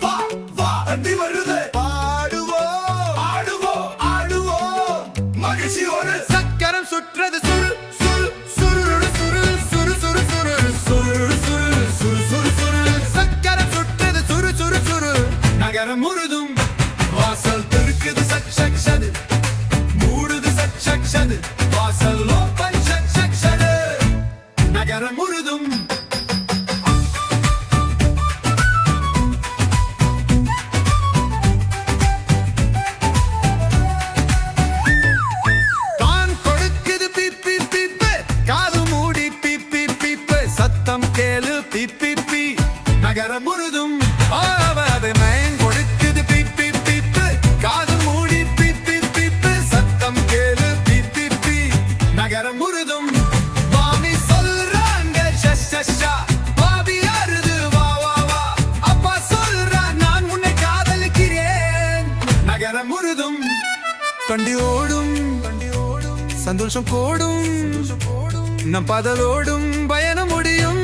வா வா அந்தி வருது பாடுவோம் ஆடுவோம் ஆடுவோம் மகிழ்ச்சி ஒரு சக்கரம் சுற்றது சுரு சுரு சுரு சுரு சுரு சுரு சுரு சுரு சுரு சுரு சுரு சுரு சக்கரம் சுற்றது சுரு சுரு சுரு நகரம் முழுதும் வாசல் திறக்குது சக் சக் சது மூடுது சக் சக் சது வாசல் ஓப்பன் சக் சக் சது நகரம் முழுதும் தான் கொடுக்குது பீப் பீப் பீப் காது மூடி பீப் பீப் பீப் சத்தம் கேளு பீப் பீப் பீ நகரம் முழுதும் ஆவது மயன் கொடுக்குது பீப் பீப் பீப் காது மூடி பீப் பீப் பீப் சத்தம் கேளு பீப் பீப் பீ நகரம் முழுதும் மாமி சொல்றாங்க ஷஷ் ஷஷா பாபி அருது வா வா வா அப்பா சொல்றா நான் உன்னை காதலிக்கிறேன் நகரம் முழுதும் கண்டி ஓடும் சந்தோஷம் கோடும் நம் பதலோடும் பயணம் முடியும்